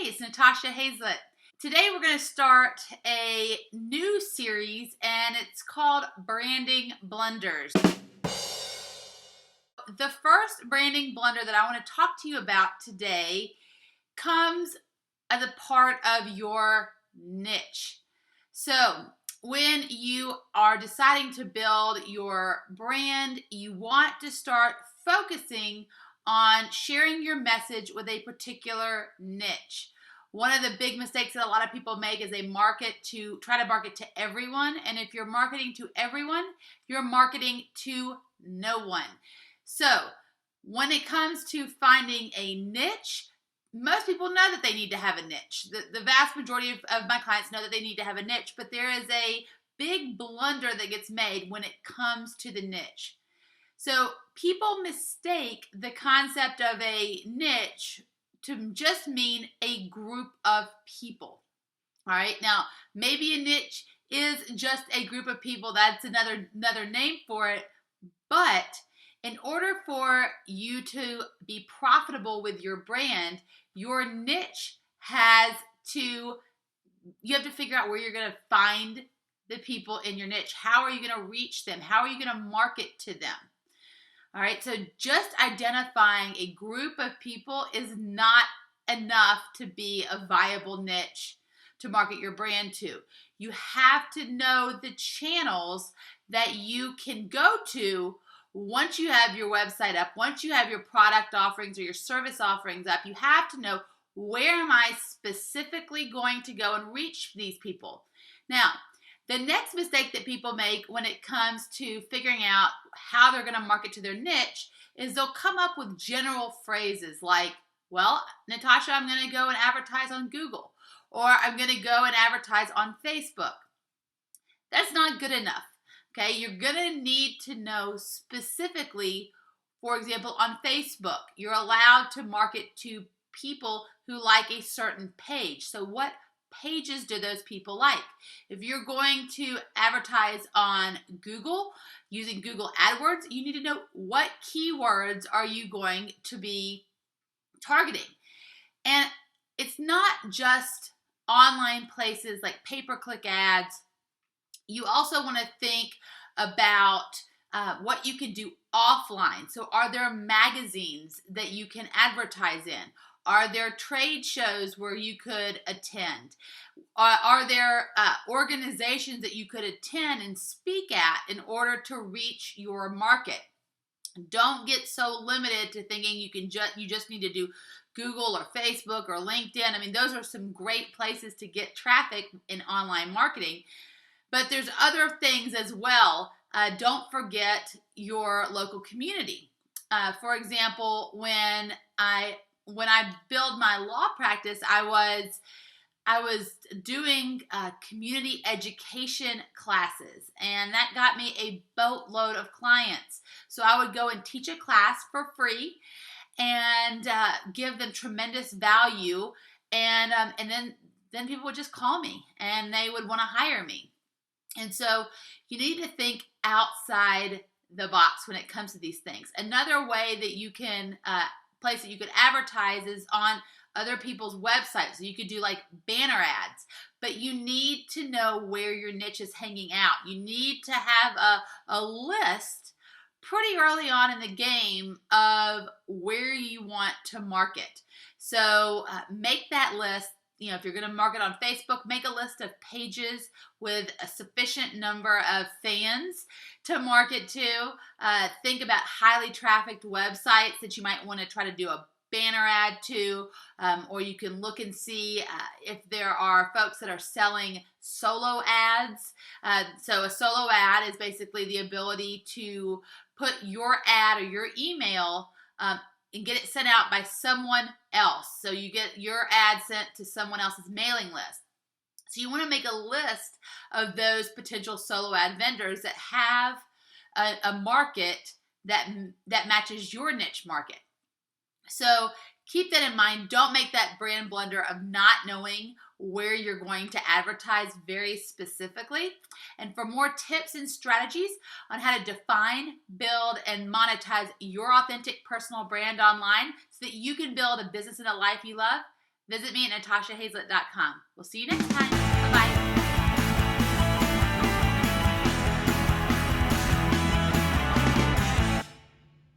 Hey, it's Natasha Hazlett. Today we're going to start a new series and it's called Branding Blunders. The first branding blunder that I want to talk to you about today comes as a part of your niche. So when you are deciding to build your brand, you want to start focusing on sharing your message with a particular niche. One of the big mistakes that a lot of people make is they try to market to everyone. And if you're marketing to everyone, you're marketing to no one. So when it comes to finding a niche, most people know that they need to have a niche. The vast majority of my clients know that they need to have a niche, but there is a big blunder that gets made when it comes to the niche. So people mistake the concept of a niche to just mean a group of people. All right, now maybe a niche is just a group of people. That's another name for it. But in order for you to be profitable with your brand, your niche you have to figure out where you're going to find the people in your niche. How are you going to reach them? How are you going to market to them? All right, so just identifying a group of people is not enough to be a viable niche to market your brand to. You have to know the channels that you can go to once you have your website up, once you have your product offerings or your service offerings up. You have to know, where am I specifically going to go and reach these people? Now, the next mistake that people make when it comes to figuring out how they're going to market to their niche is they'll come up with general phrases like, well, Natasha, I'm going to go and advertise on Google, or I'm going to go and advertise on Facebook. That's not good enough. Okay, you're going to need to know specifically, for example, on Facebook, you're allowed to market to people who like a certain page. So what pages do those people like? If you're going to advertise on Google using Google AdWords, you need to know what keywords are you going to be targeting. And it's not just online places like pay-per-click ads. You also want to think about what you can do offline. So are there magazines that you can advertise in? Are there trade shows where you could attend? Are there organizations that you could attend and speak at in order to reach your market? Don't get so limited to thinking you just need to do Google or Facebook or LinkedIn. I mean, those are some great places to get traffic in online marketing. But there's other things as well. Don't forget your local community. For example, when I built my law practice, I was doing community education classes, and that got me a boatload of clients. So I would go and teach a class for free and give them tremendous value, and then people would just call me and they would want to hire me. And so you need to think outside the box when it comes to these things. Another way that you can place that you could advertise is on other people's websites. So you could do like banner ads, but you need to know where your niche is hanging out. You need to have a list pretty early on in the game of where you want to market. So make that list. You know, if you're going to market on Facebook, make a list of pages with a sufficient number of fans to market to. Think about highly trafficked websites that you might want to try to do a banner ad to, or you can look and see if there are folks that are selling solo ads. So a solo ad is basically the ability to put your ad or your email and get it sent out by someone else. So you get your ad sent to someone else's mailing list. So you want to make a list of those potential solo ad vendors that have a market that matches your niche market. So keep that in mind. Don't make that brand blunder of not knowing where you're going to advertise very specifically. And for more tips and strategies on how to define, build, and monetize your authentic personal brand online so that you can build a business and a life you love, Visit me at natashahazlett.com. We'll see you next time. Bye-bye.